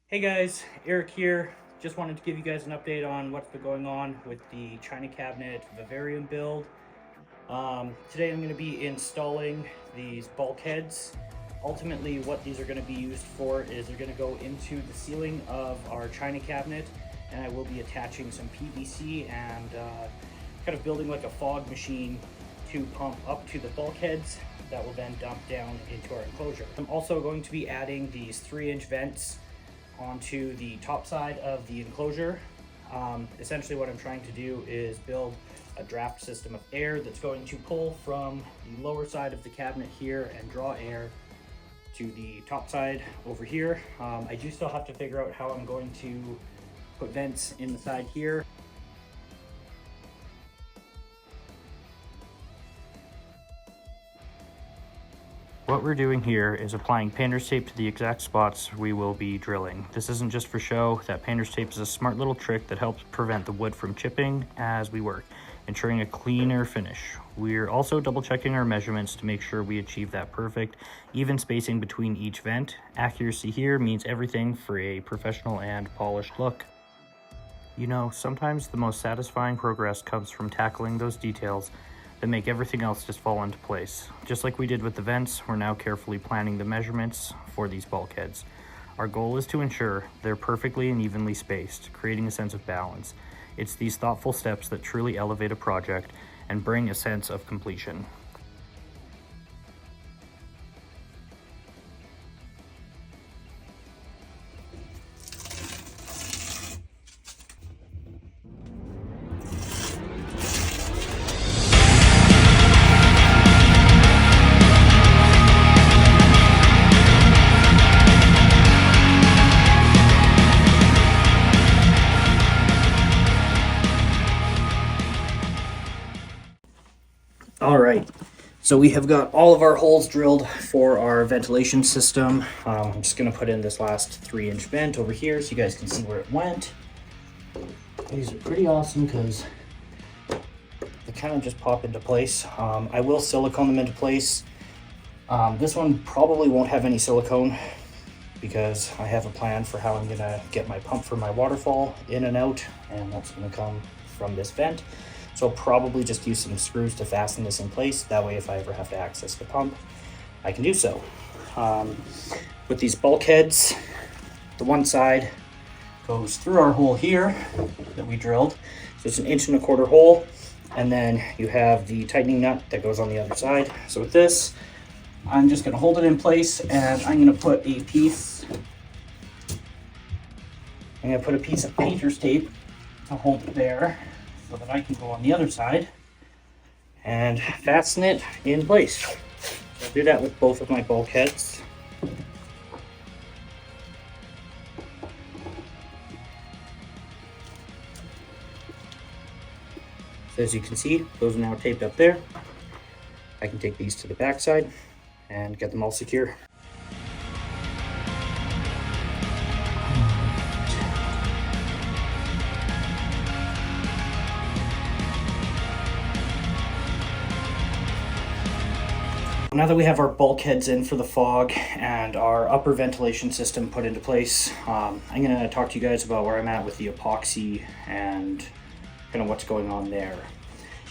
Hey guys, Eric here. Just wanted to give you guys an update on what's been going on with the China Cabinet Vivarium build. Today I'm going to be installing these bulkheads. Ultimately, what these are going to be used for is they're going to go into the ceiling of our China cabinet, and I will be attaching some PVC and kind of building like a fog machine to pump up to the bulkheads that will then dump down into our enclosure. I'm also going to be adding these 3-inch vents onto the top side of the enclosure. Essentially what I'm trying to do is build a draft system of air that's going to pull from the lower side of the cabinet here and draw air to the top side over here. I do still have to figure out how I'm going to put vents in the side here. What we're doing here is applying painter's tape to the exact spots we will be drilling. This isn't just for show. That painter's tape is a smart little trick that helps prevent the wood from chipping as we work, ensuring a cleaner finish. We're also double checking our measurements to make sure we achieve that perfect, even spacing between each vent. Accuracy here means everything for a professional and polished look. You know, sometimes the most satisfying progress comes from tackling those details that make everything else just fall into place. Just like we did with the vents, we're now carefully planning the measurements for these bulkheads. Our goal is to ensure they're perfectly and evenly spaced, creating a sense of balance. It's these thoughtful steps that truly elevate a project and bring a sense of completion. All right, so we have got all of our holes drilled for our ventilation system. I'm just gonna put in this last 3-inch vent over here so you guys can see where it went. These are pretty awesome because they kind of just pop into place. I will silicone them into place. This one probably won't have any silicone because I have a plan for how I'm gonna get my pump for my waterfall in and out, and that's gonna come from this vent. So I'll probably just use some screws to fasten this in place. That way, if I ever have to access the pump, I can do so. With these bulkheads, the one side goes through our hole here that we drilled. So it's an 1.25 inch hole. And then you have the tightening nut that goes on the other side. So with this, I'm just gonna hold it in place, and I'm gonna put a piece of painter's tape to hold it there, so that I can go on the other side and fasten it in place. So I'll do that with both of my bulkheads. So as you can see, those are now taped up there. I can take these to the back side and get them all secure. Now that we have our bulkheads in for the fog and our upper ventilation system put into place, I'm going to talk to you guys about where I'm at with the epoxy and kind of what's going on there.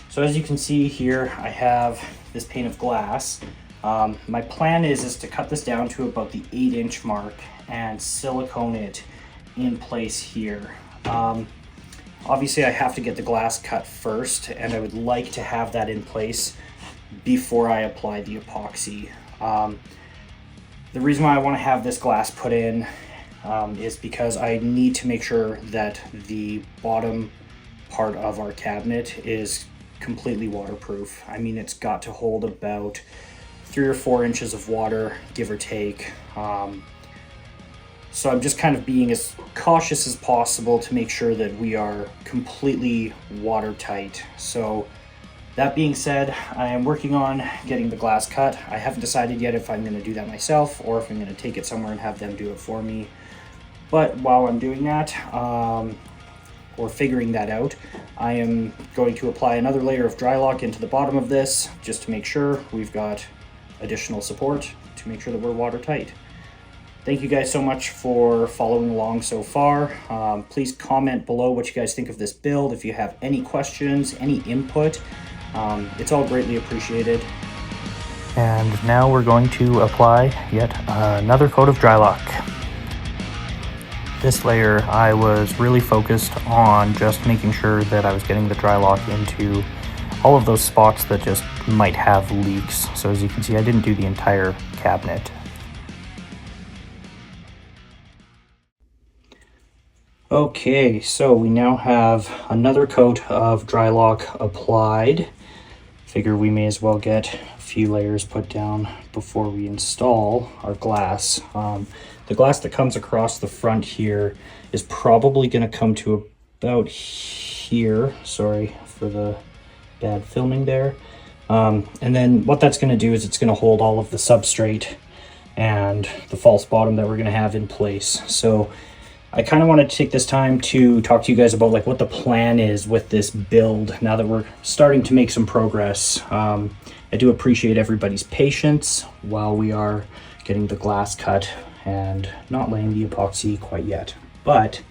So as you can see here, I have this pane of glass. My plan is to cut this down to about the 8-inch mark and silicone it in place here. Obviously I have to get the glass cut first, and I would like to have that in place before I apply the epoxy. The reason why I want to have this glass put in is because I need to make sure that the bottom part of our cabinet is completely waterproof. I mean, it's got to hold about 3 or 4 inches of water, give or take. So I'm just kind of being as cautious as possible to make sure that we are completely watertight. So that being said, I am working on getting the glass cut. I haven't decided yet if I'm going to do that myself or if I'm going to take it somewhere and have them do it for me. But while I'm doing that, or figuring that out, I am going to apply another layer of dry lock into the bottom of this just to make sure we've got additional support to make sure that we're watertight. thank you guys so much for following along so far. Please comment below what you guys think of this build. If you have any questions, any input, it's all greatly appreciated. And now we're going to apply yet another coat of dry lock. This layer, I was really focused on just making sure that I was getting the dry lock into all of those spots that just might have leaks. So as you can see, I didn't do the entire cabinet. Okay, so we now have another coat of dry lock applied. Figure we may as well get a few layers put down before we install our glass. The glass that comes across the front here is probably going to come to about here. Sorry for the bad filming there. And then what that's going to do is it's going to hold all of the substrate and the false bottom that we're going to have in place. So I kind of wanted to take this time to talk to you guys about like what the plan is with this build now that we're starting to make some progress. I do appreciate everybody's patience while we are getting the glass cut and not laying the epoxy quite yet. But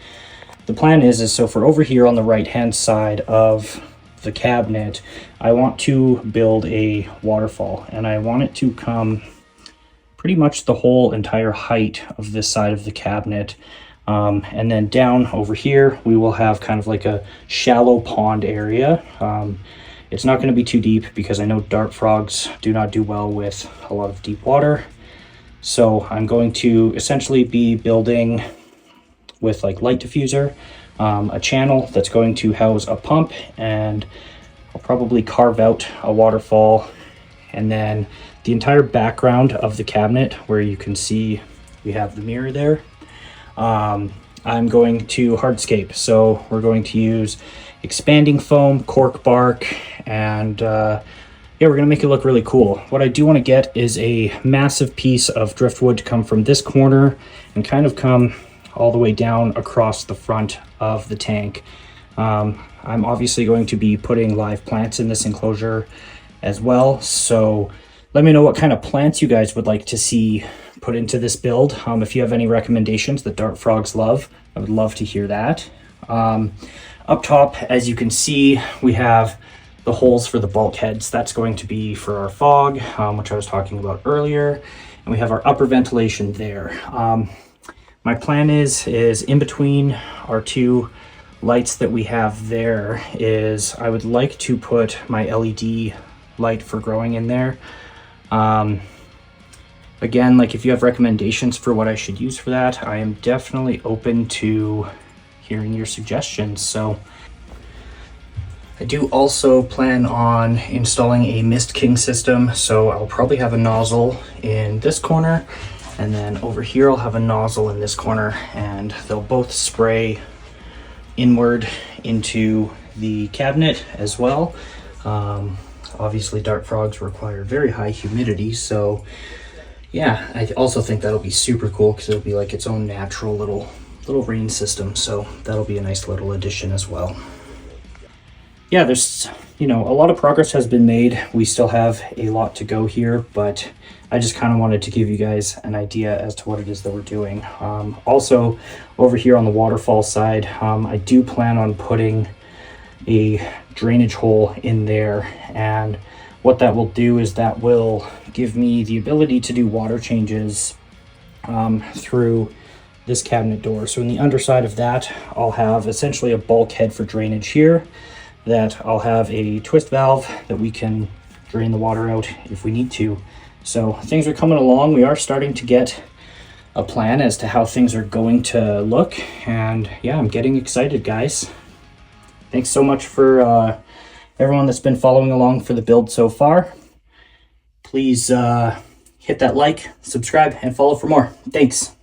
the plan is so for over here on the right hand side of the cabinet, I want to build a waterfall, and I want it to come pretty much the whole entire height of this side of the cabinet. And then down over here, we will have kind of like a shallow pond area. It's not going to be too deep because I know dart frogs do not do well with a lot of deep water. So I'm going to essentially be building with like light diffuser, a channel that's going to house a pump, and I'll probably carve out a waterfall, and then the entire background of the cabinet where you can see we have the mirror there. I'm going to hardscape, so we're going to use expanding foam, cork bark, and yeah, we're gonna make it look really cool. What I do want to get is a massive piece of driftwood to come from this corner and kind of come all the way down across the front of the tank. I'm obviously going to be putting live plants in this enclosure as well, so let me know what kind of plants you guys would like to see put into this build. If you have any recommendations that dart frogs love, I would love to hear that. Up top, as you can see, we have the holes for the bulkheads. That's going to be for our fog, which I was talking about earlier. And we have our upper ventilation there. My plan is in between our two lights that we have there is I would like to put my LED light for growing in there. Again, like if you have recommendations for what I should use for that, I am definitely open to hearing your suggestions. So I do also plan on installing a Mist King system. So I'll probably have a nozzle in this corner, and then over here I'll have a nozzle in this corner, and they'll both spray inward into the cabinet as well. Obviously dart frogs require very high humidity, so yeah, I also think that'll be super cool because it'll be like its own natural little rain system. So that'll be a nice little addition as well. Yeah, there's, a lot of progress has been made. We still have a lot to go here, but I just kind of wanted to give you guys an idea as to what it is that we're doing. Also, over here on the waterfall side, I do plan on putting a drainage hole in there, and what that will do is that will give me the ability to do water changes through this cabinet door. So in the underside of that, I'll have essentially a bulkhead for drainage here, that I'll have a twist valve that we can drain the water out if we need to. So things are coming along. We are starting to get a plan as to how things are going to look, and yeah, I'm getting excited, guys. Thanks so much for everyone that's been following along for the build so far. Please hit that like, subscribe, and follow for more. Thanks.